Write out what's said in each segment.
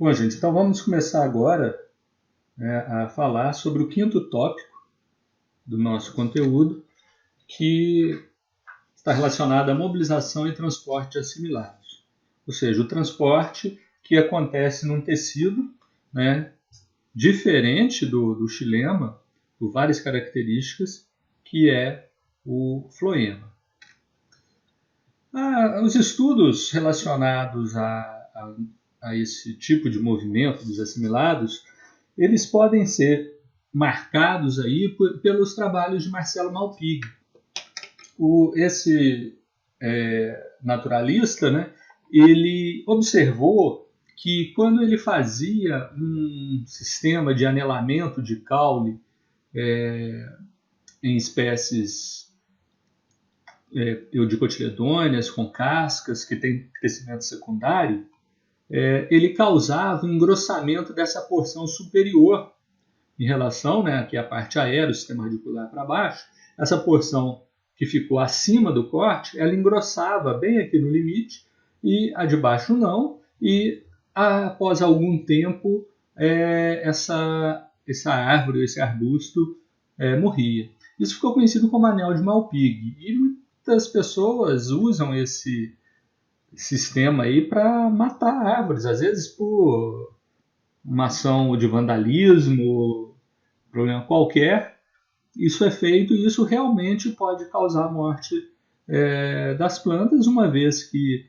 Bom, gente, então vamos começar agora, a falar sobre o quinto tópico do nosso conteúdo, que está relacionado à mobilização e transporte de assimilados. Ou seja, o transporte que acontece num tecido, né, diferente do xilema, por várias características, que é o floema. Os estudos relacionados a esse tipo de movimento dos assimilados, eles podem ser marcados aí pelos trabalhos de Marcelo Malpighi. Esse naturalista, né, ele observou que quando ele fazia um sistema de anelamento de caule em espécies eudicotiledôneas com cascas que têm crescimento secundário, ele causava um engrossamento dessa porção superior em relação, né, aqui a parte aérea, o sistema radicular para baixo, essa porção que ficou acima do corte, ela engrossava bem aqui no limite e a de baixo não, e após algum tempo essa árvore, esse arbusto morria. Isso ficou conhecido como anel de Malpighi e muitas pessoas usam esse sistema aí para matar árvores, às vezes por uma ação de vandalismo, problema qualquer. Isso é feito e isso realmente pode causar a morte das plantas, uma vez que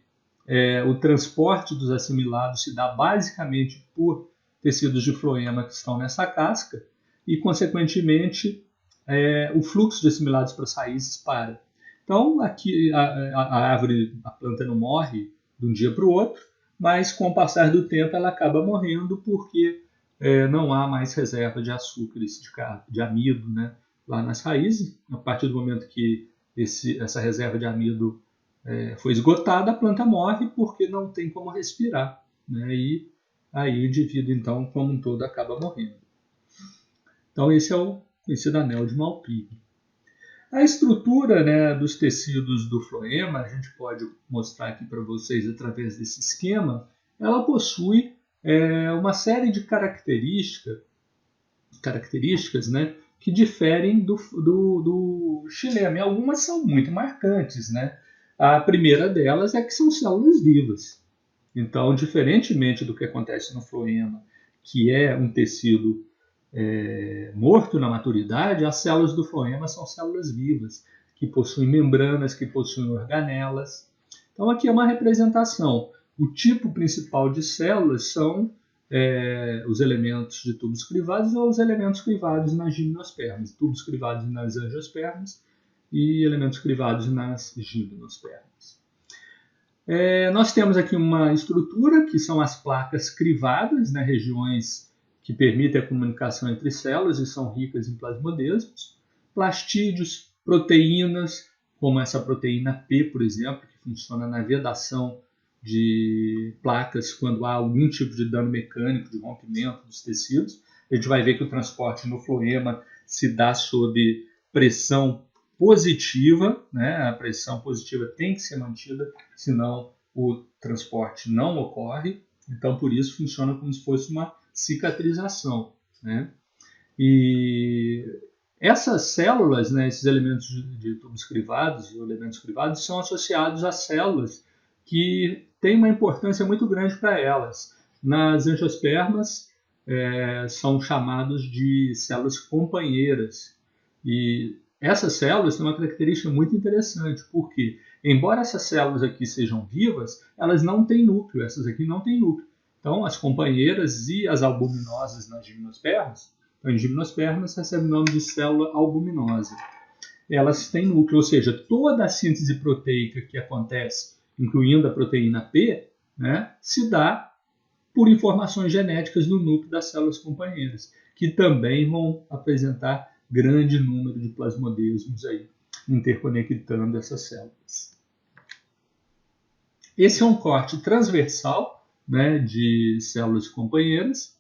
o transporte dos assimilados se dá basicamente por tecidos de floema que estão nessa casca e, consequentemente, o fluxo de assimilados para as raízes para. Então, aqui a árvore, a planta não morre de um dia para o outro, mas com o passar do tempo ela acaba morrendo porque não há mais reserva de açúcares, de amido, né, lá nas raízes. A partir do momento que essa reserva de amido foi esgotada, a planta morre porque não tem como respirar, né, e aí o indivíduo, então, como um todo, acaba morrendo. Então, esse é o conhecido anel de Malpighi. A estrutura, né, dos tecidos do floema, a gente pode mostrar aqui para vocês através desse esquema, ela possui uma série de características, né, que diferem do xilema. E algumas são muito marcantes, né? A primeira delas é que são células vivas. Então, diferentemente do que acontece no floema, que é um tecido morto na maturidade, as células do floema são células vivas, que possuem membranas, que possuem organelas. Então aqui é uma representação. O tipo principal de células são os elementos de tubos crivados ou os elementos crivados nas gimnospermas, tubos crivados nas angiospermas e elementos crivados nas gimnospermas. Nós temos aqui uma estrutura que são as placas crivadas, né, regiões que permitem a comunicação entre células e são ricas em plasmodesmos, plastídeos, proteínas, como essa proteína P, por exemplo, que funciona na vedação de placas quando há algum tipo de dano mecânico, de rompimento dos tecidos. A gente vai ver que o transporte no floema se dá sob pressão positiva, né? A pressão positiva tem que ser mantida, senão o transporte não ocorre. Então, por isso, funciona como se fosse uma cicatrização, né? E essas células, né, esses elementos de tubos crivados, ou elementos crivados, são associados a células que têm uma importância muito grande para elas. Nas angiospermas, são chamados de células companheiras. E essas células têm uma característica muito interessante, porque, embora essas células aqui sejam vivas, elas não têm núcleo, essas aqui não têm núcleo. Então, as companheiras e as albuminosas nas gimnospermas, então, em gimnospermas recebe o nome de célula albuminosa. Elas têm núcleo, ou seja, toda a síntese proteica que acontece, incluindo a proteína P, né, se dá por informações genéticas no núcleo das células companheiras, que também vão apresentar grande número de plasmodesmos aí, interconectando essas células. Esse é um corte transversal, né, de células companheiras,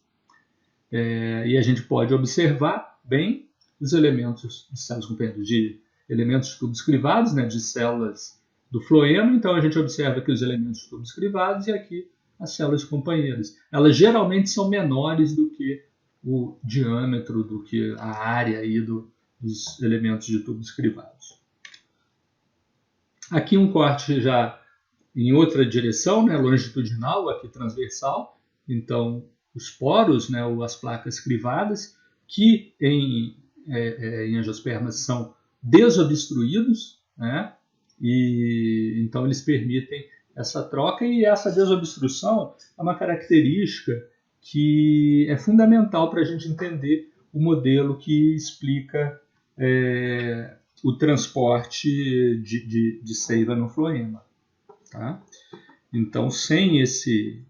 e a gente pode observar bem os elementos de células companheiras, de elementos de tubos crivados, né, de células do floema. Então a gente observa aqui os elementos de tubos crivados e aqui as células companheiras. Elas geralmente são menores do que o diâmetro, do que a área aí dos elementos de tubos crivados. Aqui um corte já em outra direção, né, longitudinal, aqui transversal. Então, os poros, né, ou as placas crivadas, que em angiospermas são desobstruídos, né, e então eles permitem essa troca, e essa desobstrução é uma característica que é fundamental para a gente entender o modelo que explica o transporte de seiva no floema. Tá? Então, sem esse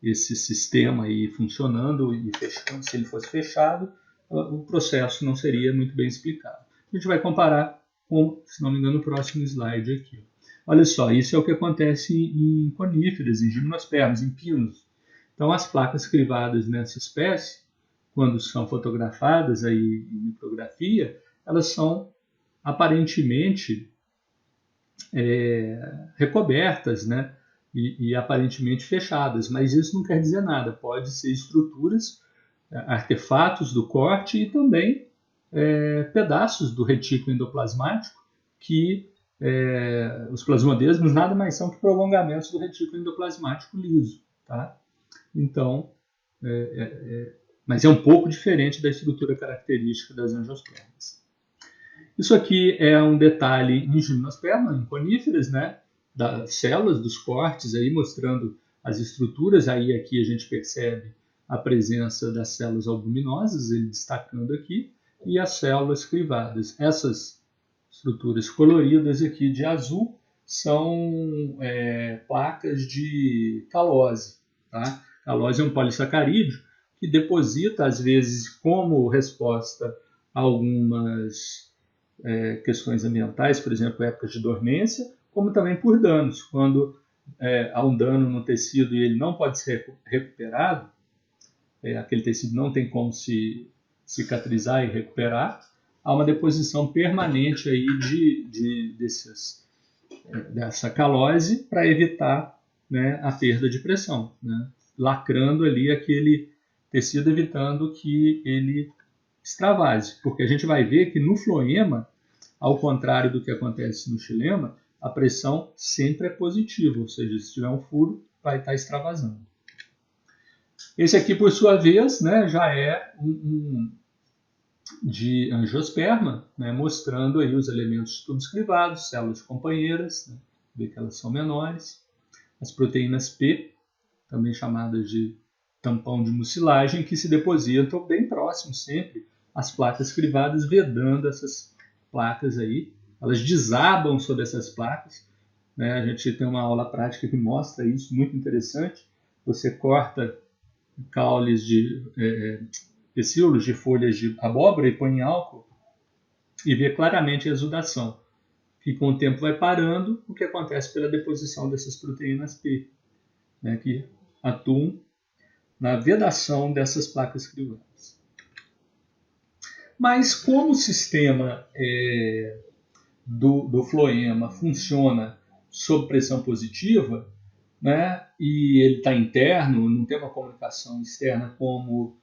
sistema aí funcionando e fechando, se ele fosse fechado, o processo não seria muito bem explicado. A gente vai comparar com, se não me engano, o próximo slide aqui. Olha só, isso é o que acontece em coníferas, em gimnospermas, em pinos. Então, as placas crivadas nessa espécie, quando são fotografadas aí em micrografia, elas são aparentemente recobertas, né? E aparentemente fechadas, mas isso não quer dizer nada. Pode ser estruturas, artefatos do corte e também pedaços do retículo endoplasmático, que os plasmodesmos nada mais são que prolongamentos do retículo endoplasmático liso. Tá? Então, mas é um pouco diferente da estrutura característica das angiospermas. Isso aqui é um detalhe em gimnosperma, em coníferas, né? Das células, dos cortes, aí, mostrando as estruturas. Aí aqui a gente percebe a presença das células albuminosas, ele destacando aqui, e as células crivadas. Essas estruturas coloridas aqui de azul são placas de calose. Tá? Calose é um polissacarídeo que deposita, às vezes, como resposta a algumas questões ambientais, por exemplo, épocas de dormência, como também por danos. Quando há um dano no tecido e ele não pode ser recuperado, aquele tecido não tem como se cicatrizar e recuperar, há uma deposição permanente aí dessa calose para evitar, né, a perda de pressão, né, lacrando ali aquele tecido, evitando que ele extravase, porque a gente vai ver que no floema, ao contrário do que acontece no xilema, a pressão sempre é positiva, ou seja, se tiver um furo, vai estar extravasando. Esse aqui, por sua vez, né, já é de angiosperma, né, mostrando aí os elementos de tubos crivados, células companheiras, né, vê que elas são menores, as proteínas P, também chamadas de tampão de mucilagem, que se depositam bem próximo sempre às placas crivadas, vedando essas placas aí. Elas desabam sobre essas placas, né? A gente tem uma aula prática que mostra isso, muito interessante. Você corta caules de pecíolos de folhas de abóbora e põe em álcool e vê claramente a exudação. E com o tempo vai parando, o que acontece pela deposição dessas proteínas P, né, que atuam na vedação dessas placas crivadas. Mas como o sistema do floema funciona sob pressão positiva, né, e ele está interno, não tem uma comunicação externa como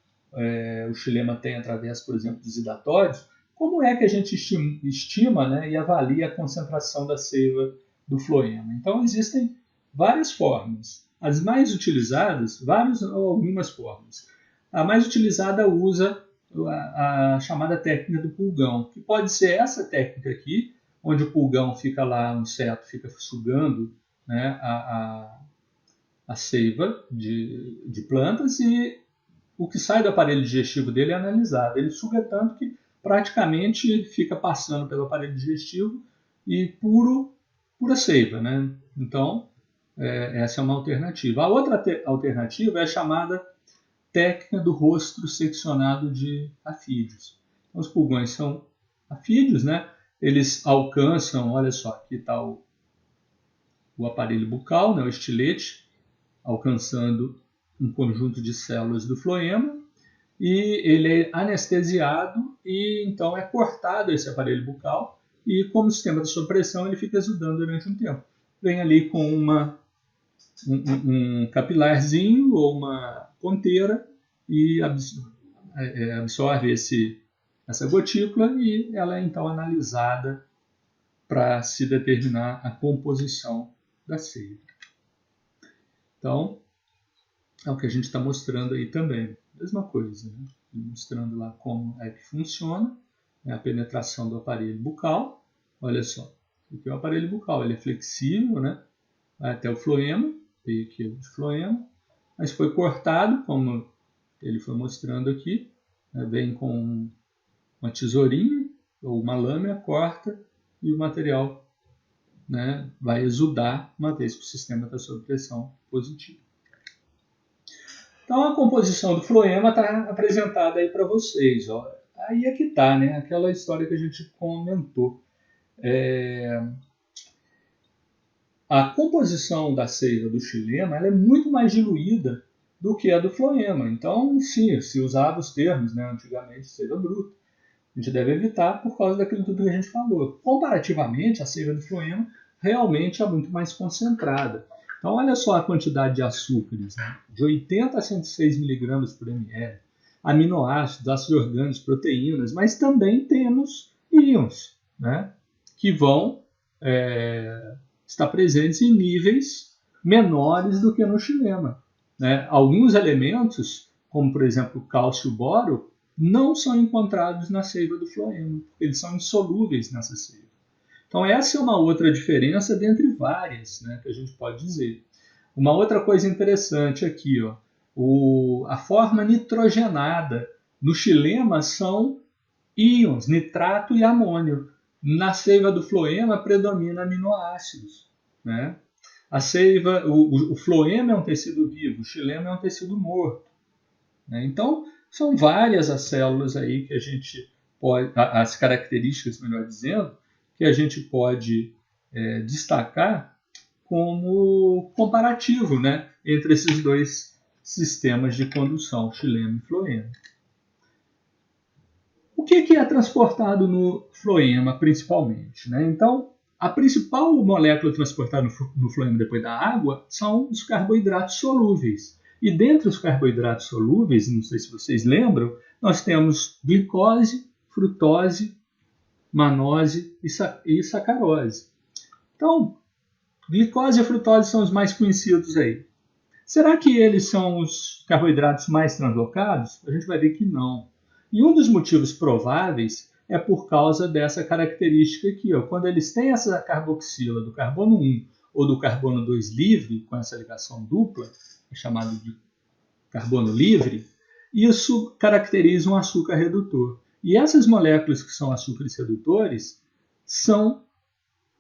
o xilema tem através, por exemplo, dos hidatórios, como é que a gente estima, né, e avalia a concentração da seiva do floema? Então, existem várias formas. As mais utilizadas, algumas formas. A mais utilizada usa a chamada técnica do pulgão, que pode ser essa técnica aqui, onde o pulgão fica lá no seto, fica sugando, né, a seiva de plantas, e o que sai do aparelho digestivo dele é analisado. Ele suga tanto que praticamente fica passando pelo aparelho digestivo e pura seiva, né? Então, essa é uma alternativa. A outra alternativa é a chamada técnica do rostro seccionado de afídeos. Então, os pulgões são afídeos, né? Eles alcançam, olha só, aqui está o aparelho bucal, né, o estilete, alcançando um conjunto de células do floema, e ele é anestesiado e então é cortado esse aparelho bucal, e como o sistema está sob pressão, ele fica exudando durante um tempo. Vem ali com uma um capilarzinho ou uma ponteira e absorve essa gotícula e ela é então analisada para se determinar a composição da seiva. Então, é o que a gente está mostrando aí também. Mesma coisa, né? Mostrando lá como é que funciona, né? A penetração do aparelho bucal. Olha só, aqui é o aparelho bucal, ele é flexível, né? Vai até o floema, veio aqui o floema, mas foi cortado, como ele foi mostrando aqui, né? Vem com uma tesourinha ou uma lâmina, corta e o material, né, vai exudar uma vez que o sistema está sob pressão positiva. Então a composição do floema está apresentada aí para vocês. Ó. Aí é que está, né? Aquela história que a gente comentou. A composição da seiva do xilema ela é muito mais diluída do que a do floema. Então, sim, se usava os termos, né, antigamente, seiva bruta. A gente deve evitar por causa daquilo tudo que a gente falou. Comparativamente, a seiva do floema realmente é muito mais concentrada. Então, olha só a quantidade de açúcares, né? De 80 a 106 mg por ml, aminoácidos, ácidos orgânicos, proteínas, mas também temos íons, né? Que vão estar presentes em níveis menores do que no xilema, né? Alguns elementos, como por exemplo o cálcio e o boro, não são encontrados na seiva do floema, porque eles são insolúveis nessa seiva. Então essa é uma outra diferença dentre várias, né, que a gente pode dizer. Uma outra coisa interessante aqui, ó, a forma nitrogenada no xilema são íons, nitrato e amônio. Na seiva do floema predomina aminoácidos, né? A seiva, o floema é um tecido vivo, o xilema é um tecido morto, né? Então são várias as células aí que a gente pode, as características, melhor dizendo, que a gente pode destacar como comparativo, né, entre esses dois sistemas de condução, xilema e floema. O que é transportado no floema, principalmente, né? Então, a principal molécula transportada no floema depois da água são os carboidratos solúveis. E dentre os carboidratos solúveis, não sei se vocês lembram, nós temos glicose, frutose, manose e sacarose. Então, glicose e frutose são os mais conhecidos aí. Será que eles são os carboidratos mais translocados? A gente vai ver que não. E um dos motivos prováveis é por causa dessa característica aqui. Ó. Quando eles têm essa carboxila do carbono 1 ou do carbono 2 livre, com essa ligação dupla, chamado de carbono livre, isso caracteriza um açúcar redutor. E essas moléculas que são açúcares redutores são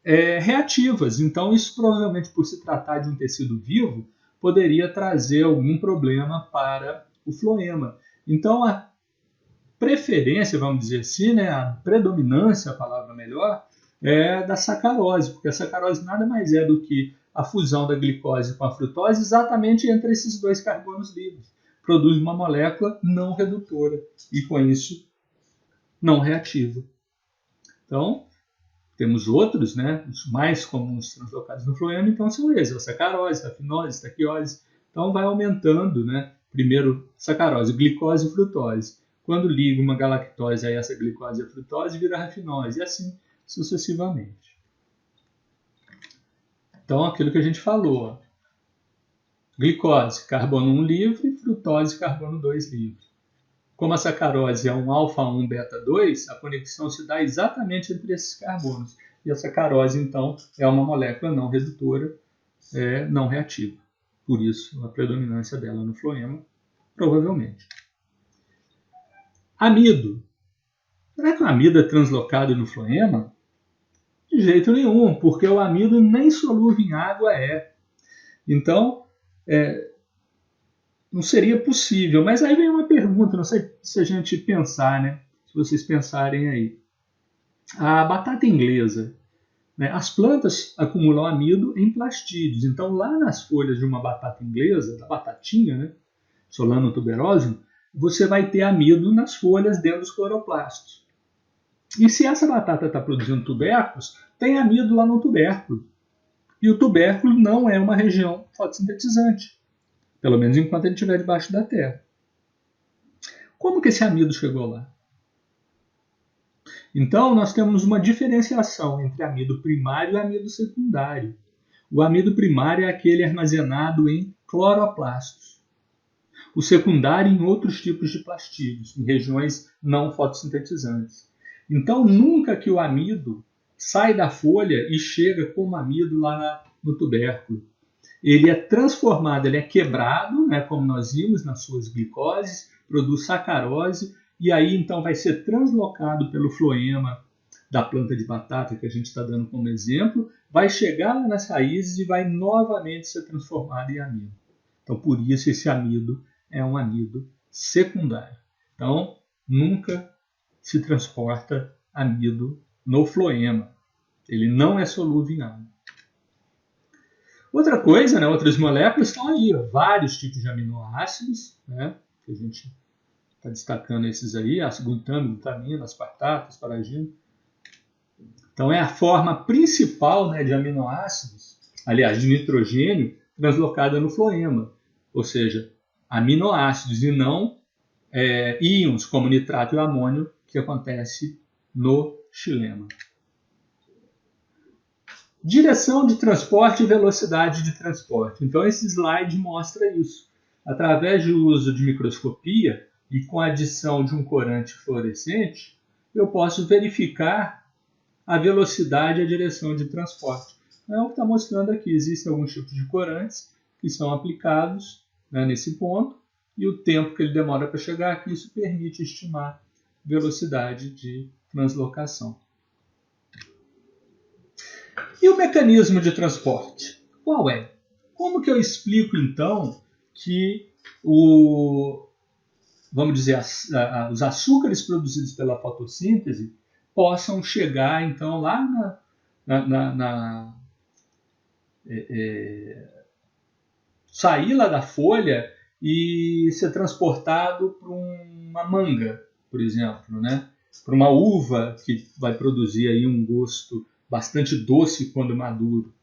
reativas. Então, isso provavelmente, por se tratar de um tecido vivo, poderia trazer algum problema para o floema. Então, a preferência, vamos dizer assim, né, a predominância, a palavra melhor, é da sacarose, porque a sacarose nada mais é do que a fusão da glicose com a frutose exatamente entre esses dois carbonos livres. Produz uma molécula não redutora e, com isso, não reativa. Então, temos outros, né, os mais comuns translocados no floema, então são esses, a sacarose, a rafinose, a taquiose. Então vai aumentando, né, primeiro sacarose, glicose e frutose. Quando liga uma galactose a essa glicose e a frutose, vira rafinose, e assim sucessivamente. Então, aquilo que a gente falou, ó, glicose, carbono 1 livre, frutose, carbono 2 livre. Como a sacarose é um alfa-1 beta-2, a conexão se dá exatamente entre esses carbonos. E a sacarose, então, é uma molécula não redutora, não reativa. Por isso, a predominância dela no floema, provavelmente. Amido. Será que o amido é translocado no floema? De jeito nenhum, porque o amido nem solúvel em água é. Então, não seria possível. Mas aí vem uma pergunta, não sei se a gente pensar, né? Se vocês pensarem aí. A batata inglesa, né? As plantas acumulam amido em plastídeos. Então, lá nas folhas de uma batata inglesa, da batatinha, né? Solanum tuberosum, você vai ter amido nas folhas dentro dos cloroplastos. E se essa batata está produzindo tubérculos, tem amido lá no tubérculo. E o tubérculo não é uma região fotossintetizante, pelo menos enquanto ele estiver debaixo da terra. Como que esse amido chegou lá? Então, nós temos uma diferenciação entre amido primário e amido secundário. O amido primário é aquele armazenado em cloroplastos. O secundário em outros tipos de plastídeos, em regiões não fotossintetizantes. Então, nunca que o amido sai da folha e chega como amido lá no tubérculo. Ele é transformado, ele é quebrado, né, como nós vimos nas suas glicoses, produz sacarose, e aí então vai ser translocado pelo floema da planta de batata, que a gente está dando como exemplo, vai chegar lá nas raízes e vai novamente ser transformado em amido. Então, por isso, esse amido é um amido secundário. Então, nunca se transporta amido no floema. Ele não é solúvel em água. Outra coisa, né, outras moléculas estão aí, ó, vários tipos de aminoácidos, né, que a gente está destacando esses aí, glutâmino, glutamina, aspartato, asparagina. Então é a forma principal, né, de aminoácidos, aliás, de nitrogênio, translocada no floema, ou seja, aminoácidos e não íons como nitrato e amônio, que acontece no xilema. Direção de transporte e velocidade de transporte. Então esse slide mostra isso. Através do uso de microscopia e com a adição de um corante fluorescente, eu posso verificar a velocidade e a direção de transporte. É o que está mostrando aqui. Existem alguns tipos de corantes que são aplicados, né, nesse ponto, e o tempo que ele demora para chegar aqui, isso permite estimar velocidade de translocação. E o mecanismo de transporte? Qual é? Como que eu explico, então, que vamos dizer, os açúcares produzidos pela fotossíntese possam chegar, então, lá sair lá da folha e ser transportado para uma manga, por exemplo, né? Para uma uva que vai produzir aí um gosto bastante doce quando maduro,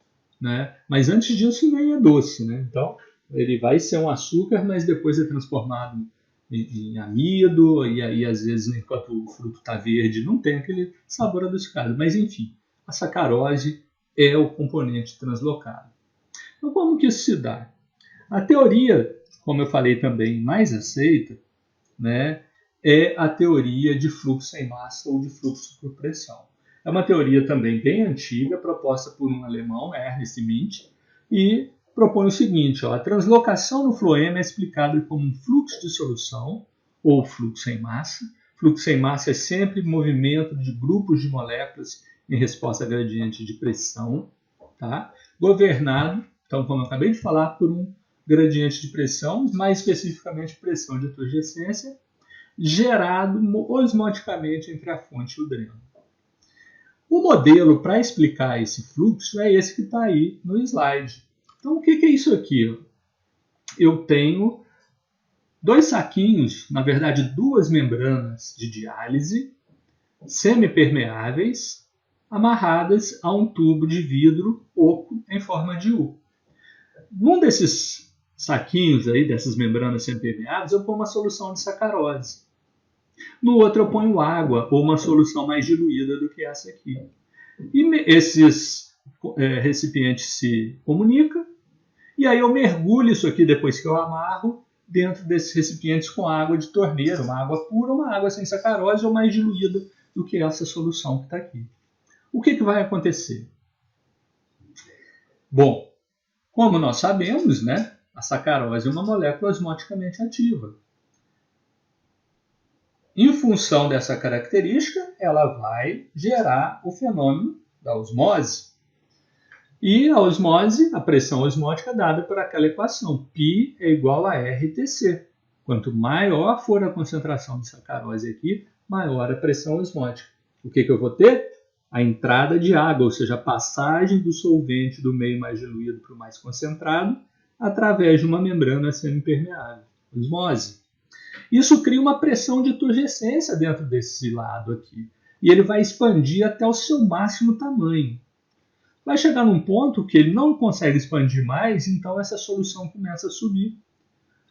né? Mas antes disso nem é doce, né? Então ele vai ser um açúcar, mas depois é transformado em amido, e aí às vezes enquanto o fruto está verde não tem aquele sabor adocicado. Mas enfim, a sacarose é o componente translocado. Então como que isso se dá? A teoria, como eu falei também, mais aceita, né, é a teoria de fluxo sem massa ou de fluxo por pressão. É uma teoria também bem antiga, proposta por um alemão, Ernst Mint, e propõe o seguinte: a translocação no floema é explicada como um fluxo de solução, ou fluxo sem massa. Fluxo sem massa é sempre movimento de grupos de moléculas em resposta a gradiente de pressão, tá? Governado, então, como eu acabei de falar, por um gradiente de pressão, mais especificamente pressão de turgescência, gerado osmoticamente entre a fonte e o dreno. O modelo para explicar esse fluxo é esse que está aí no slide. Então, o que é isso aqui? Eu tenho dois saquinhos, na verdade duas membranas de diálise, semipermeáveis, amarradas a um tubo de vidro oco em forma de U. Num desses saquinhos aí, dessas membranas semipermeáveis, eu ponho uma solução de sacarose. No outro eu ponho água, ou uma solução mais diluída do que essa aqui. E esses recipientes se comunicam, e aí eu mergulho isso aqui, depois que eu amarro, dentro desses recipientes com água de torneira, uma água pura, uma água sem sacarose ou mais diluída do que essa solução que está aqui. O que vai acontecer? Bom, como nós sabemos, né, a sacarose é uma molécula osmoticamente ativa. Em função dessa característica, ela vai gerar o fenômeno da osmose. E a osmose, a pressão osmótica, é dada por aquela equação, π é igual a RTC. Quanto maior for a concentração de sacarose aqui, maior a pressão osmótica. O que eu vou ter? A entrada de água, ou seja, a passagem do solvente do meio mais diluído para o mais concentrado, através de uma membrana semipermeável, osmose. Isso cria uma pressão de turgescência dentro desse lado aqui. E ele vai expandir até o seu máximo tamanho. vai chegar num ponto que ele não consegue expandir mais, então essa solução começa a subir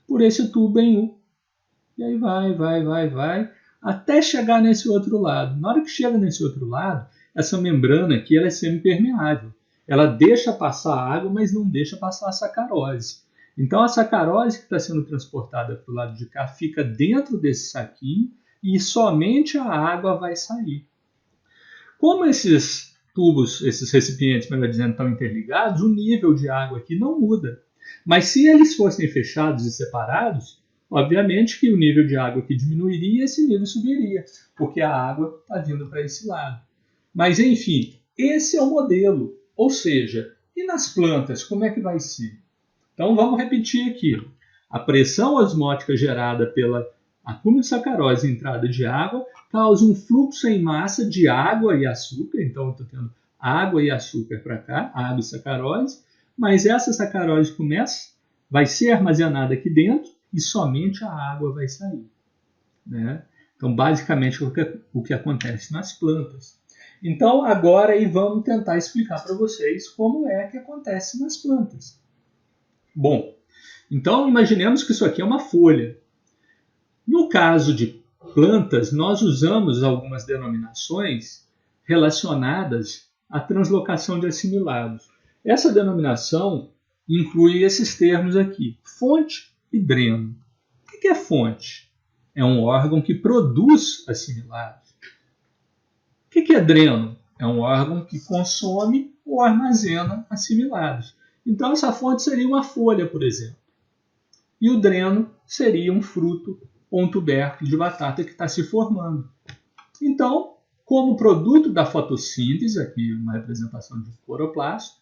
por esse tubo em U. E aí vai, até chegar nesse outro lado. Na hora que chega nesse outro lado, essa membrana aqui ela é semipermeável. Ela deixa passar a água, mas não deixa passar a sacarose. Então a sacarose que está sendo transportada para o lado de cá fica dentro desse saquinho e somente a água vai sair. Como esses tubos, esses recipientes, melhor dizendo, estão interligados, o nível de água aqui não muda. Mas se eles fossem fechados e separados, obviamente que o nível de água aqui diminuiria e esse nível subiria, porque a água está vindo para esse lado. Mas, enfim, esse é o modelo. Ou seja, e nas plantas, como é que vai ser? Então, vamos repetir aqui. A pressão osmótica gerada pela acúmulo de sacarose e entrada de água causa um fluxo em massa de água e açúcar. Então, eu estou tendo água e açúcar para cá, água e sacarose. Mas essa sacarose vai ser armazenada aqui dentro e somente a água vai sair. Né? Então, basicamente, o que acontece nas plantas. Então, agora aí vamos tentar explicar para vocês como é que acontece nas plantas. Bom, então imaginemos que isso aqui é uma folha. No caso de plantas, nós usamos algumas denominações relacionadas à translocação de assimilados. Essa denominação inclui esses termos aqui, fonte e dreno. O que é fonte? É um órgão que produz assimilados. O que é dreno? É um órgão que consome ou armazena assimilados. Então, essa fonte seria uma folha, por exemplo. E o dreno seria um fruto ou um tubérculo de batata que está se formando. Então, como produto da fotossíntese, aqui uma representação de cloroplasto,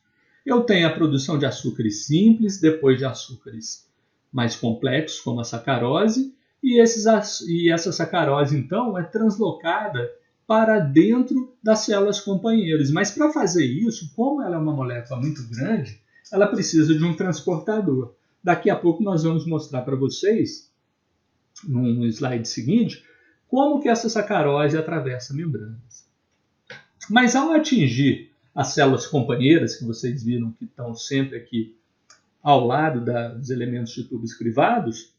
eu tenho a produção de açúcares simples, depois de açúcares mais complexos, como a sacarose, e essa sacarose, então, é translocada para dentro das células companheiras. Mas para fazer isso, como ela é uma molécula muito grande, ela precisa de um transportador. Daqui a pouco nós vamos mostrar para vocês, no slide seguinte, como que essa sacarose atravessa membranas. Mas ao atingir as células companheiras, que vocês viram que estão sempre aqui ao lado dos elementos de tubos crivados,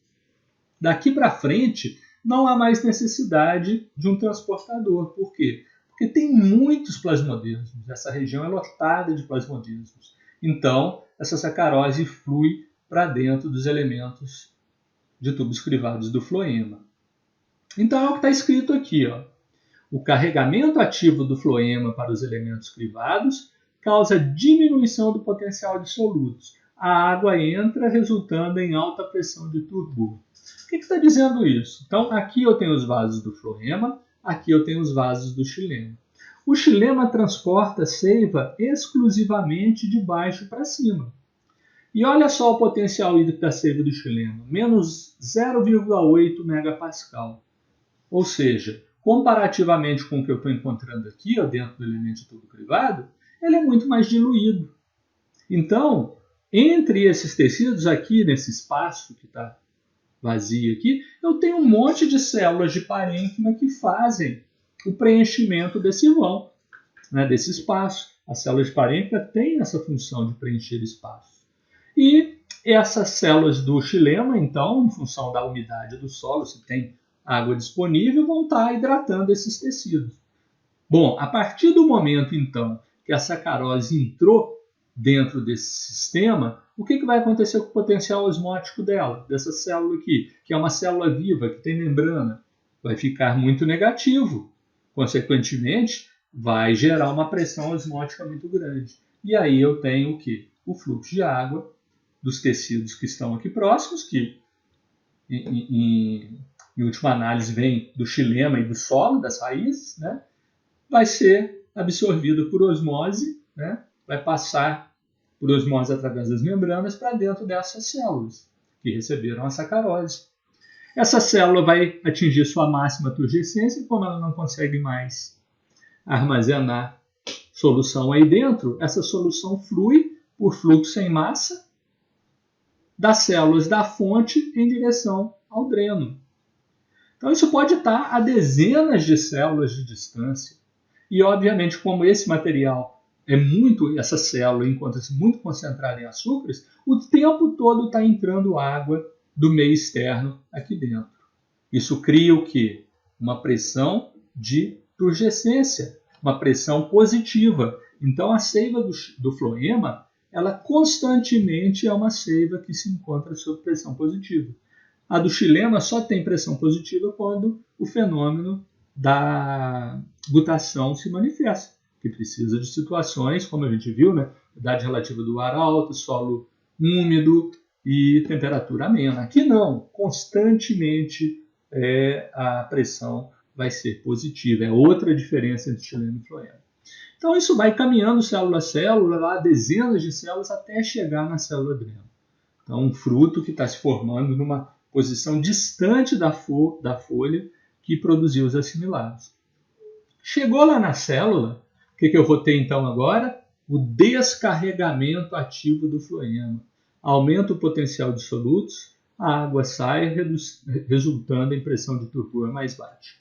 daqui para frente não há mais necessidade de um transportador. Por quê? Porque tem muitos plasmodesmos. Essa região é lotada de plasmodesmos. Então, essa sacarose flui para dentro dos elementos de tubos crivados do floema. Então, é o que está escrito aqui. Ó. O carregamento ativo do floema para os elementos crivados causa diminuição do potencial de solutos. A água entra, resultando em alta pressão de turburo. O que está dizendo isso? Então, aqui eu tenho os vasos do floema, aqui eu tenho os vasos do xilema. O xilema transporta seiva exclusivamente de baixo para cima. E olha só o potencial hídrico da seiva do xilema, menos 0,8 megapascal. Ou seja, comparativamente com o que eu estou encontrando aqui, ó, dentro do elemento de tubo crivado, ele é muito mais diluído. Então, entre esses tecidos aqui, nesse espaço que está vazio aqui, eu tenho um monte de células de parênquima que fazem o preenchimento desse vão, né, desse espaço. As células de parênquima têm essa função de preencher espaço. E essas células do xilema, então, em função da umidade do solo, se tem água disponível, vão estar hidratando esses tecidos. Bom, a partir do momento, então, que a sacarose entrou dentro desse sistema, o que vai acontecer com o potencial osmótico dela, dessa célula aqui, que é uma célula viva, que tem membrana? Vai ficar muito negativo. Consequentemente, vai gerar uma pressão osmótica muito grande. E aí eu tenho o quê? O fluxo de água dos tecidos que estão aqui próximos, que em última análise vem do xilema e do solo, das raízes, né? Vai ser absorvido por osmose, né? Vai passar por osmose através das membranas para dentro dessas células que receberam a sacarose. Essa célula vai atingir sua máxima turgescência e como ela não consegue mais armazenar solução aí dentro, essa solução flui por fluxo em massa das células da fonte em direção ao dreno. Então isso pode estar a dezenas de células de distância. E obviamente como esse material essa célula encontra-se muito concentrada em açúcares, o tempo todo está entrando água do meio externo aqui dentro. Isso cria o quê? Uma pressão de turgescência, uma pressão positiva. Então a seiva do floema, ela constantemente é uma seiva que se encontra sob pressão positiva. A do xilema só tem pressão positiva quando o fenômeno da gutação se manifesta, que precisa de situações, como a gente viu, né? Umidade relativa do ar alta, solo úmido e temperatura amena. Aqui não, constantemente a pressão vai ser positiva. É outra diferença entre xilema e floema. Então isso vai caminhando célula a célula, lá dezenas de células até chegar na célula dreno. Então um fruto que está se formando numa posição distante da folha que produziu os assimilados. Chegou lá na célula, o que eu vou ter então agora? O descarregamento ativo do floema. Aumenta o potencial de solutos, a água sai, resultando em pressão de turgor mais baixa.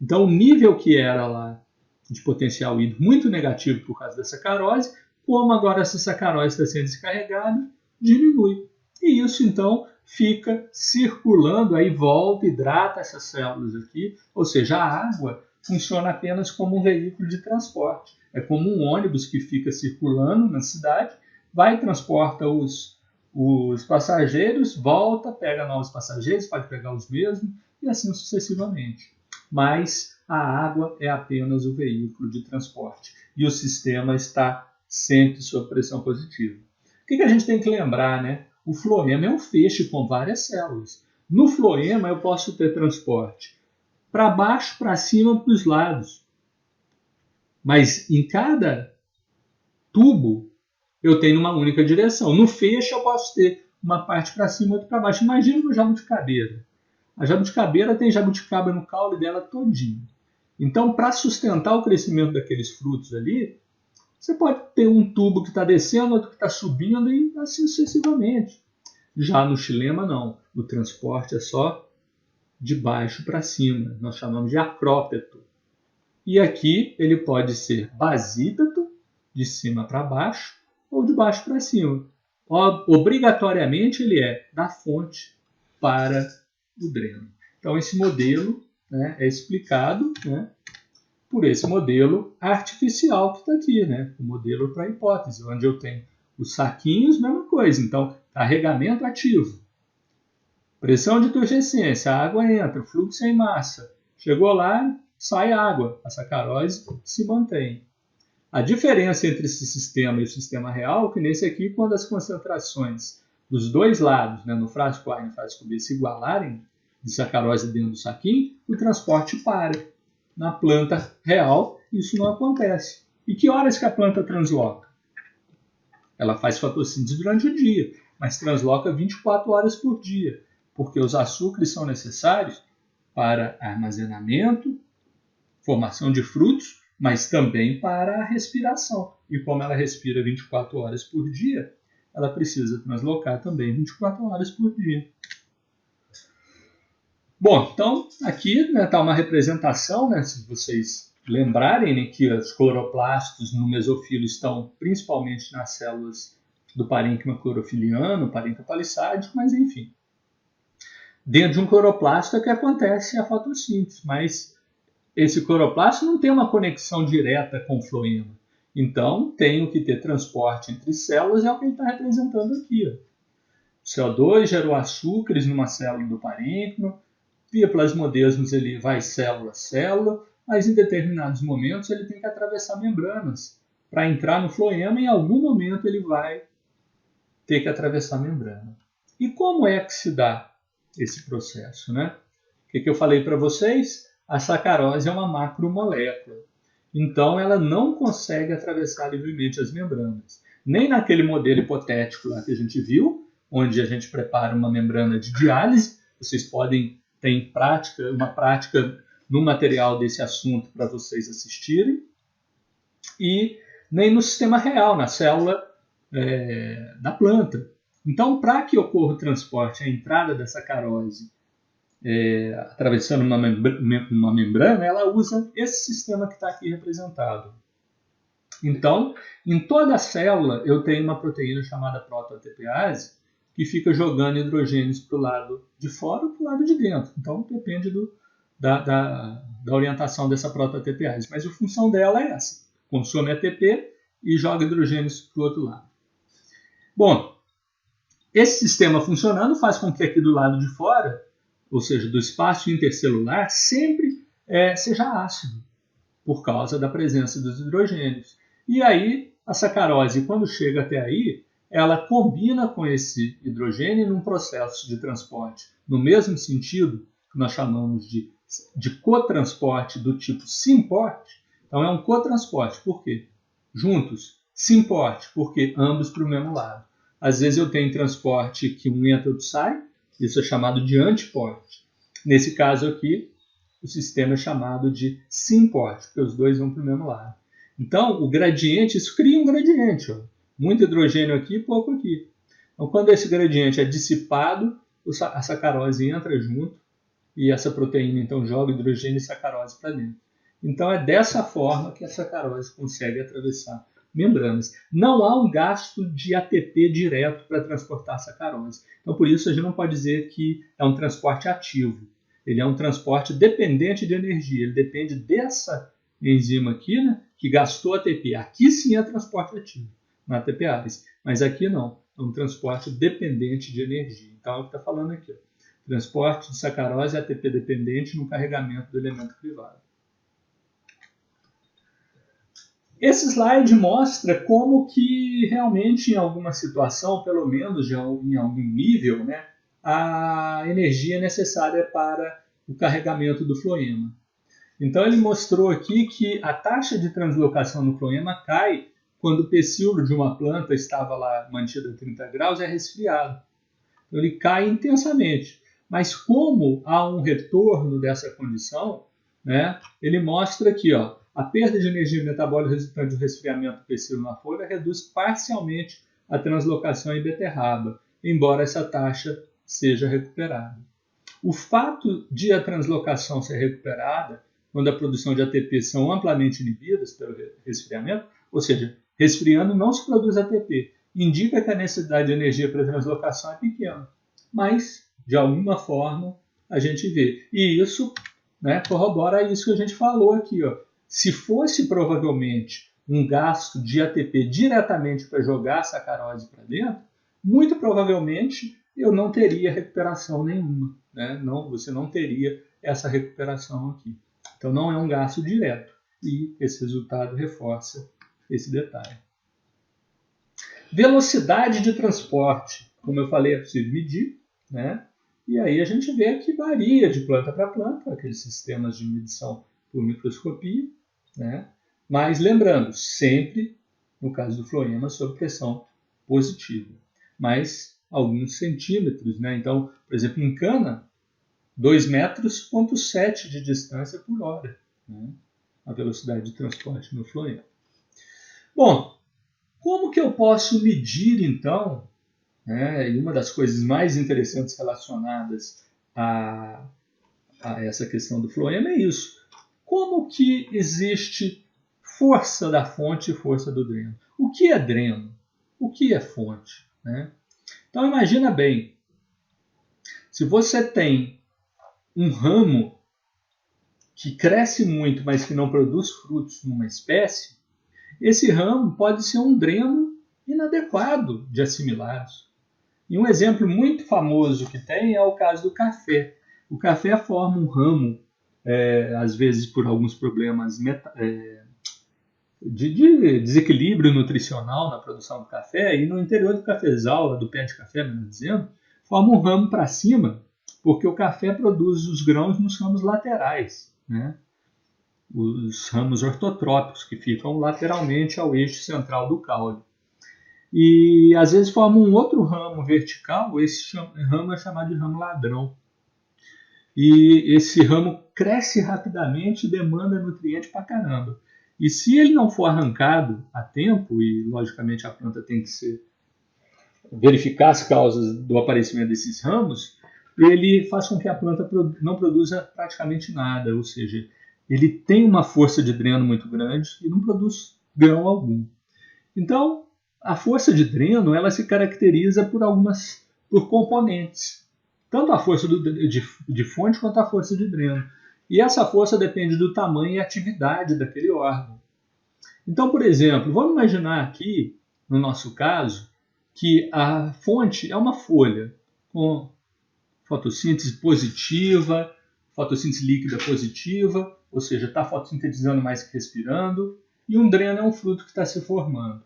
Então o nível que era lá de potencial hídrico muito negativo por causa da sacarose, como agora essa sacarose está sendo descarregada, diminui. E isso então fica circulando, aí volta, hidrata essas células aqui, ou seja, a água funciona apenas como um veículo de transporte. É como um ônibus que fica circulando na cidade, vai e transporta os passageiros, volta, pega novos passageiros, pode pegar os mesmos, e assim sucessivamente. Mas a água é apenas o veículo de transporte e o sistema está sempre sob pressão positiva. O que a gente tem que lembrar, né? O floema é um feixe com várias células. No floema eu posso ter transporte para baixo, para cima, para os lados. Mas em cada tubo eu tenho uma única direção. No feixe eu posso ter uma parte para cima e outra para baixo. Imagina uma jabuticabeira. A jabuticabeira tem jabuticaba no caule dela todinho. Então, para sustentar o crescimento daqueles frutos ali, você pode ter um tubo que está descendo, outro que está subindo e assim sucessivamente. Já no xilema, não. O transporte é só de baixo para cima. Nós chamamos de acrópeto. E aqui ele pode ser basípeto, de cima para baixo, ou de baixo para cima. Obrigatoriamente ele é da fonte para o dreno. Então esse modelo, né, é explicado, né, por esse modelo artificial que está aqui, né, o modelo para a hipótese, onde eu tenho os saquinhos, mesma coisa. Então, carregamento ativo, pressão de turgescência, a água entra, fluxo em massa. Chegou lá, sai água, a sacarose se mantém. A diferença entre esse sistema e o sistema real é que nesse aqui, quando as concentrações dos dois lados, né, no frasco A e no frasco B, se igualarem, de sacarose dentro do saquinho, o transporte para. Na planta real, isso não acontece. E que horas que a planta transloca? Ela faz fotossíntese durante o dia, mas transloca 24 horas por dia, porque os açúcares são necessários para armazenamento, formação de frutos, mas também para a respiração. E como ela respira 24 horas por dia, ela precisa translocar também 24 horas por dia. Bom, então aqui está uma representação, né, se vocês lembrarem, né, que os cloroplastos no mesofilo estão principalmente nas células do parênquima clorofiliano, parênquima palissádico, mas enfim. Dentro de um cloroplasto é que acontece a fotossíntese, mas esse cloroplasto não tem uma conexão direta com o floema. Então, tem que ter transporte entre células, é o que ele está representando aqui. Ó. O CO2 gerou açúcares numa célula do parênquima, via plasmodesmos ele vai célula a célula, mas em determinados momentos ele tem que atravessar membranas. Para entrar no floema, em algum momento ele vai ter que atravessar a membrana. E como é que se dá esse processo, né? O que eu falei para vocês? A sacarose é uma macromolécula. Então, ela não consegue atravessar livremente as membranas. Nem naquele modelo hipotético lá que a gente viu, onde a gente prepara uma membrana de diálise. Vocês podem ter uma prática no material desse assunto para vocês assistirem. E nem no sistema real, na célula da planta. Então, para que ocorra o transporte, a entrada da sacarose atravessando uma membrana, ela usa esse sistema que está aqui representado. Então, em toda a célula, eu tenho uma proteína chamada proto-ATPase que fica jogando hidrogênios para o lado de fora ou para o lado de dentro. Então, depende da orientação dessa proto-ATPase. Mas a função dela é essa. Consome ATP e joga hidrogênios para o outro lado. Bom, esse sistema funcionando faz com que aqui do lado de fora, ou seja, do espaço intercelular, sempre seja ácido, por causa da presença dos hidrogênios. E aí, a sacarose, quando chega até aí, ela combina com esse hidrogênio num processo de transporte no mesmo sentido, que nós chamamos de cotransporte do tipo simporte. Então, é um cotransporte. Por quê? Juntos. Simporte, porque ambos para o mesmo lado. Às vezes eu tenho transporte que um entra e outro sai, isso é chamado de antiporte. Nesse caso aqui, o sistema é chamado de simporte, porque os dois vão para o mesmo lado. Então, o gradiente, isso cria um gradiente. Ó. Muito hidrogênio aqui, pouco aqui. Então, quando esse gradiente é dissipado, a sacarose entra junto e essa proteína, então, joga hidrogênio e sacarose para dentro. Então, é dessa forma que a sacarose consegue atravessar membranas. Não há um gasto de ATP direto para transportar a sacarose. Então, por isso, a gente não pode dizer que é um transporte ativo. Ele é um transporte dependente de energia. Ele depende dessa enzima aqui, né, que gastou ATP. Aqui sim é transporte ativo, na ATPase. Mas aqui não. É um transporte dependente de energia. Então, é o que está falando aqui. Ó. Transporte de sacarose ATP dependente no carregamento do elemento privado. Esse slide mostra como que realmente em alguma situação, pelo menos em algum nível, né, a energia necessária para o carregamento do floema. Então ele mostrou aqui que a taxa de translocação no floema cai quando o pecíolo de uma planta estava lá mantido a 30 graus e é resfriado. Então, ele cai intensamente. Mas como há um retorno dessa condição, né, ele mostra aqui, ó, a perda de energia metabólica resultante do resfriamento do pecíolo na folha reduz parcialmente a translocação em beterraba, embora essa taxa seja recuperada. O fato de a translocação ser recuperada, quando a produção de ATP são amplamente inibidas pelo resfriamento, ou seja, resfriando não se produz ATP, indica que a necessidade de energia para a translocação é pequena. Mas, de alguma forma, a gente vê. E isso, né, corrobora isso que a gente falou aqui, ó. Se fosse provavelmente um gasto de ATP diretamente para jogar a sacarose para dentro, muito provavelmente eu não teria recuperação nenhuma. Né? Não, você não teria essa recuperação aqui. Então não é um gasto direto. E esse resultado reforça esse detalhe. Velocidade de transporte. Como eu falei, é possível medir. Né? E aí a gente vê que varia de planta para planta, aqueles sistemas de medição por microscopia. Né? Mas lembrando, sempre, no caso do floema, sob pressão positiva. Mas alguns centímetros. Né? Então, por exemplo, em cana, 2,7 metros de distância por hora. Né? A velocidade de transporte no floema. Bom, como que eu posso medir, então, né? E uma das coisas mais interessantes relacionadas a essa questão do floema é isso. Como que existe força da fonte e força do dreno? O que é dreno? O que é fonte? Né? Então imagina bem, se você tem um ramo que cresce muito, mas que não produz frutos numa espécie, esse ramo pode ser um dreno inadequado de assimilados. E um exemplo muito famoso que tem é o caso do café. O café forma um ramo, às vezes por alguns problemas de desequilíbrio nutricional na produção do café, e no interior do cafezal, do pé de café, melhor dizendo, forma um ramo para cima, porque o café produz os grãos nos ramos laterais, né? Os ramos ortotrópicos, que ficam lateralmente ao eixo central do caule. E às vezes forma um outro ramo vertical, esse ramo é chamado de ramo ladrão. E esse ramo cresce rapidamente e demanda nutriente pra caramba. E se ele não for arrancado a tempo, e logicamente a planta tem que verificar as causas do aparecimento desses ramos, ele faz com que a planta não produza praticamente nada, ou seja, ele tem uma força de dreno muito grande e não produz grão algum. Então, a força de dreno ela se caracteriza por componentes, tanto a força de fonte quanto a força de dreno. E essa força depende do tamanho e atividade daquele órgão. Então, por exemplo, vamos imaginar aqui, no nosso caso, que a fonte é uma folha com fotossíntese positiva, fotossíntese líquida positiva, ou seja, está fotossintetizando mais que respirando, e um dreno é um fruto que está se formando.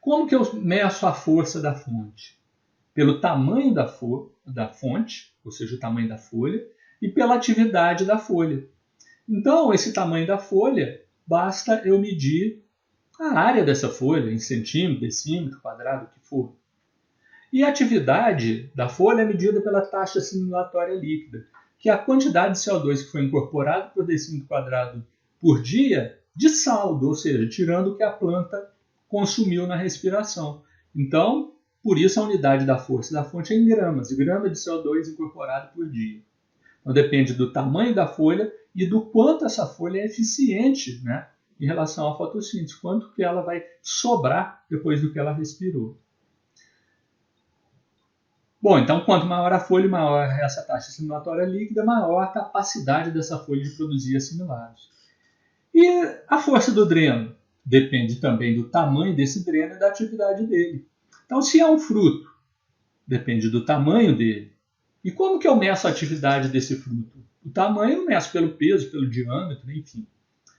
Como que eu meço a força da fonte? Pelo tamanho da fonte, ou seja, o tamanho da folha, e pela atividade da folha. Então, esse tamanho da folha, basta eu medir a área dessa folha em centímetro, decímetro, quadrado, o que for. E a atividade da folha é medida pela taxa assimilatória líquida, que é a quantidade de CO2 que foi incorporado por decímetro quadrado por dia de saldo, ou seja, tirando o que a planta consumiu na respiração. Então, por isso a unidade da força da fonte é em gramas, grama de CO2 incorporado por dia. Então depende do tamanho da folha e do quanto essa folha é eficiente, né, em relação à fotossíntese, quanto que ela vai sobrar depois do que ela respirou. Bom, então quanto maior a folha, maior essa taxa assimilatória líquida, maior a capacidade dessa folha de produzir assimilados. E a força do dreno? Depende também do tamanho desse dreno e da atividade dele. Então, se é um fruto, depende do tamanho dele. E como que eu meço a atividade desse fruto? O tamanho eu meço pelo peso, pelo diâmetro, enfim.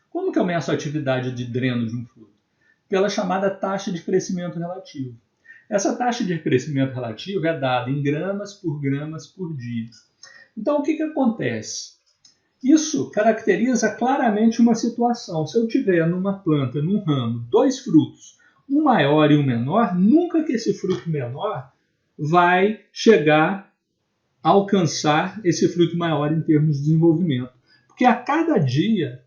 Como que eu meço a atividade de dreno de um fruto? Pela chamada taxa de crescimento relativo. Essa taxa de crescimento relativo é dada em gramas por dia. Então, o que acontece? Isso caracteriza claramente uma situação. Se eu tiver numa planta, num ramo, dois frutos, um maior e um menor, nunca que esse fruto menor vai chegar a alcançar esse fruto maior em termos de desenvolvimento. Porque a cada dia,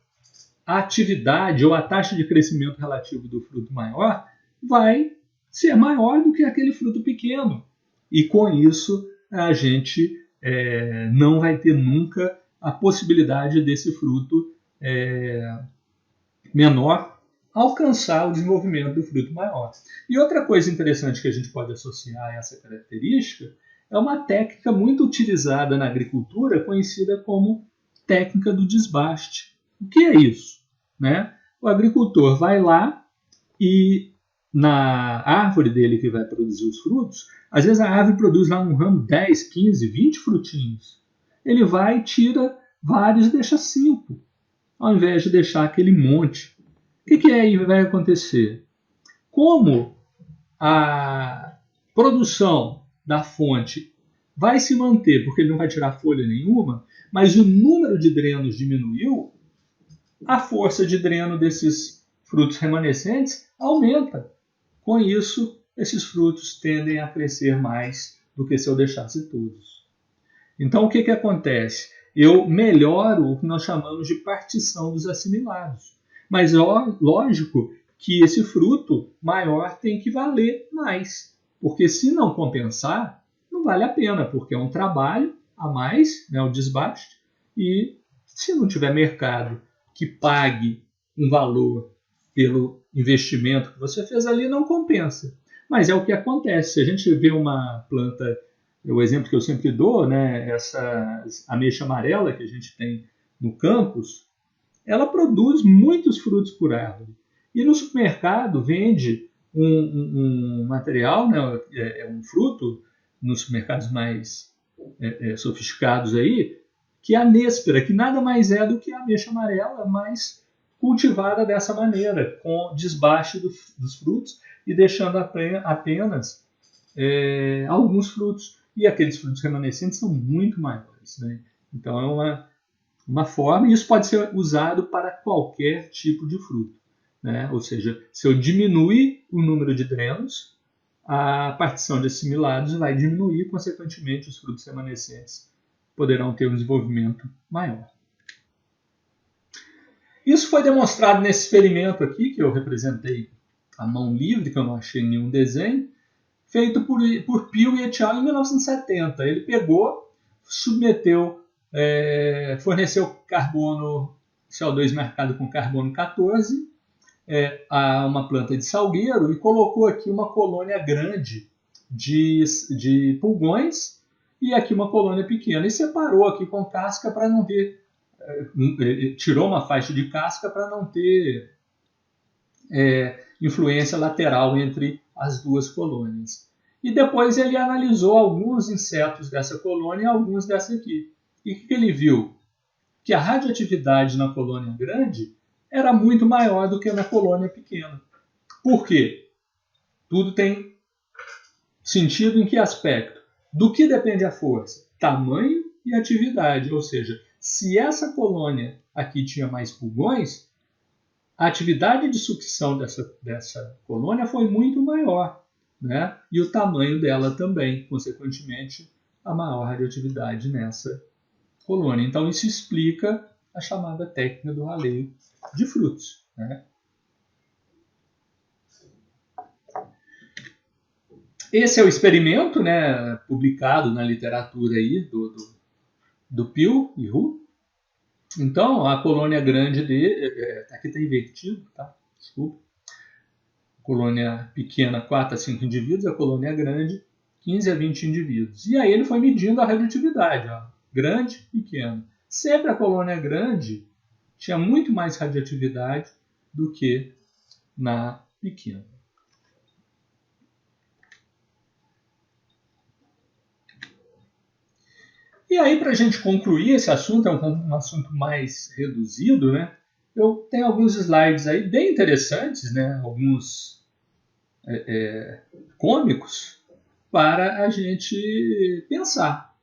a atividade ou a taxa de crescimento relativo do fruto maior vai ser maior do que aquele fruto pequeno. E com isso, a gente não vai ter nunca a possibilidade desse fruto menor alcançar o desenvolvimento do fruto maior. E outra coisa interessante que a gente pode associar a essa característica é uma técnica muito utilizada na agricultura, conhecida como técnica do desbaste. O que é isso? Né? O agricultor vai lá e na árvore dele que vai produzir os frutos, às vezes a árvore produz lá um ramo 10, 15, 20 frutinhos. Ele vai, tira vários e deixa 5, ao invés de deixar aquele monte. O que aí vai acontecer? Como a produção da fonte vai se manter, porque ele não vai tirar folha nenhuma, mas o número de drenos diminuiu, a força de dreno desses frutos remanescentes aumenta. Com isso, esses frutos tendem a crescer mais do que se eu deixasse todos. Então, o que acontece? Eu melhoro o que nós chamamos de partição dos assimilados. Mas lógico que esse fruto maior tem que valer mais. Porque se não compensar, não vale a pena, porque é um trabalho a mais, né, o desbaste, e se não tiver mercado que pague um valor pelo investimento que você fez ali, não compensa. Mas é o que acontece. Se a gente vê uma planta, o exemplo que eu sempre dou, né, essa ameixa amarela que a gente tem no campus, ela produz muitos frutos por árvore. E no supermercado vende um material, né, um fruto, nos supermercados mais sofisticados aí, que é a néspera, que nada mais é do que a ameixa amarela, mas cultivada dessa maneira, com desbaste dos frutos e deixando apenas alguns frutos. E aqueles frutos remanescentes são muito maiores. Né? Então é uma forma, e isso pode ser usado para qualquer tipo de fruto. Né? Ou seja, se eu diminuir o número de drenos, a partição de assimilados vai diminuir, consequentemente os frutos remanescentes poderão ter um desenvolvimento maior. Isso foi demonstrado nesse experimento aqui, que eu representei à mão livre, que eu não achei nenhum desenho, feito por Peel e al. Em 1970. Ele pegou, submeteu, forneceu carbono, CO2 marcado com carbono 14, uma planta de salgueiro e colocou aqui uma colônia grande de pulgões e aqui uma colônia pequena. E separou aqui com casca para não ter... tirou uma faixa de casca para não ter influência lateral entre as duas colônias. E depois ele analisou alguns insetos dessa colônia e alguns dessa aqui. E o que ele viu? Que a radioatividade na colônia grande era muito maior do que na colônia pequena. Por quê? Tudo tem sentido em que aspecto? Do que depende a força? Tamanho e atividade. Ou seja, se essa colônia aqui tinha mais pulgões, a atividade de sucção dessa colônia foi muito maior, né? E o tamanho dela também, consequentemente, a maior radioatividade nessa colônia. Então, isso explica a chamada técnica do raleio de frutos, né? Esse é o experimento, né, publicado na literatura aí do Peel e Hu. Então, a colônia grande dele, aqui está invertido, tá? Desculpa. Colônia pequena, 4 a 5 indivíduos, a colônia grande, 15 a 20 indivíduos. E aí ele foi medindo a radioatividade, ó, grande e pequena. Sempre a colônia grande tinha muito mais radioatividade do que na pequena. E aí, para a gente concluir esse assunto, é um assunto mais reduzido, né? Eu tenho alguns slides aí bem interessantes, né? Alguns cômicos, para a gente pensar.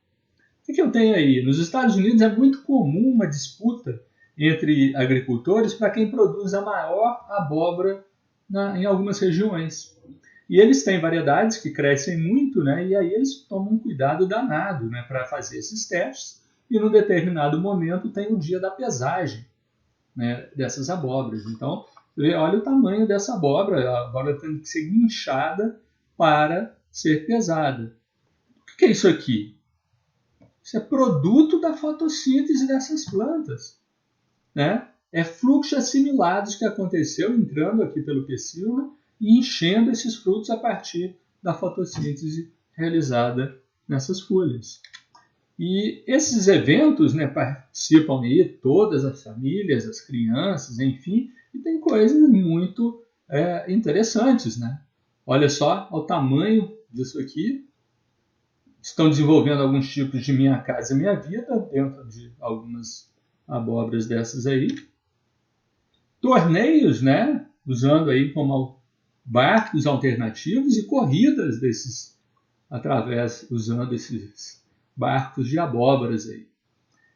O que eu tenho aí? Nos Estados Unidos é muito comum uma disputa entre agricultores para quem produz a maior abóbora em algumas regiões. E eles têm variedades que crescem muito, né? E aí eles tomam um cuidado danado, né, para fazer esses testes. E num determinado momento tem o dia da pesagem, né, dessas abóboras. Então, olha o tamanho dessa abóbora. A abóbora tem que ser guinchada para ser pesada. O que é isso aqui? Isso é produto da fotossíntese dessas plantas, né? É fluxo assimilados que aconteceu entrando aqui pelo pecíolo e enchendo esses frutos a partir da fotossíntese realizada nessas folhas. E esses eventos, né, participam aí todas as famílias, as crianças, enfim, e tem coisas muito interessantes, né? Olha só o tamanho disso aqui. Estão desenvolvendo alguns tipos de Minha Casa Minha Vida dentro de algumas abóboras dessas aí. Torneios, né, usando aí como barcos alternativos e corridas usando esses barcos de abóboras aí.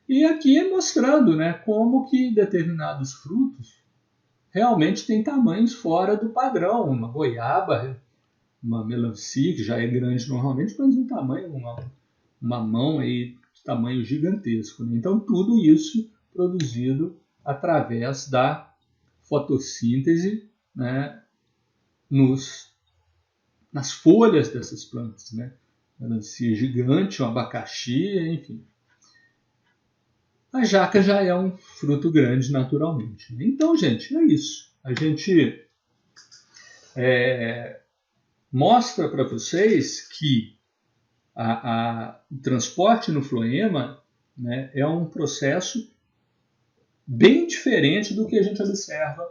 E aqui mostrando, né, como que determinados frutos realmente têm tamanhos fora do padrão. Uma goiaba, uma melancia, que já é grande normalmente, mas um tamanho, uma mão aí de tamanho gigantesco, né? Então tudo isso produzido através da fotossíntese, né, nas folhas dessas plantas, né? Melancia gigante, um abacaxi, enfim. A jaca já é um fruto grande naturalmente. Então, gente, é isso. A gente mostra para vocês que o transporte no floema, né, é um processo bem diferente do que a gente observa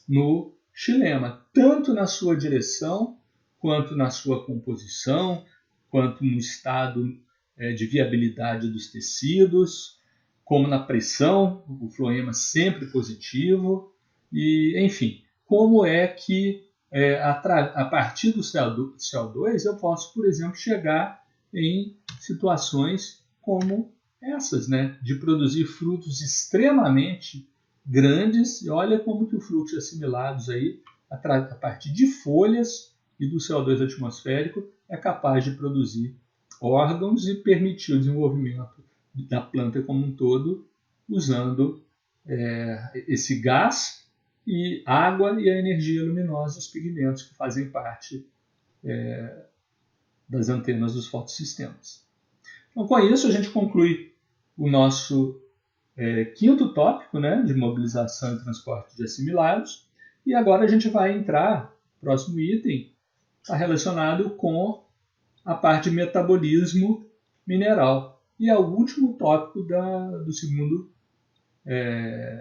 no xilema, tanto na sua direção, quanto na sua composição, quanto no estado de viabilidade dos tecidos, como na pressão, o floema sempre positivo, e, enfim, como é que a partir do CO2 eu posso, por exemplo, chegar em situações como essas, né, de produzir frutos extremamente grandes, e olha como que o fluxo assimilados aí, a partir de folhas e do CO2 atmosférico, é capaz de produzir órgãos e permitir o desenvolvimento da planta como um todo, usando esse gás e água e a energia luminosa, os pigmentos que fazem parte das antenas dos fotossistemas. Então, com isso, a gente conclui o nosso quinto tópico, né, de mobilização e transporte de assimilados. E agora a gente vai entrar, próximo item, está relacionado com a parte de metabolismo mineral. E é o último tópico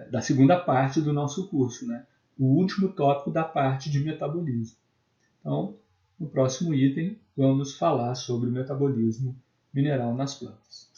da segunda parte do nosso curso, né? O último tópico da parte de metabolismo. Então, no próximo item, vamos falar sobre o metabolismo mineral nas plantas.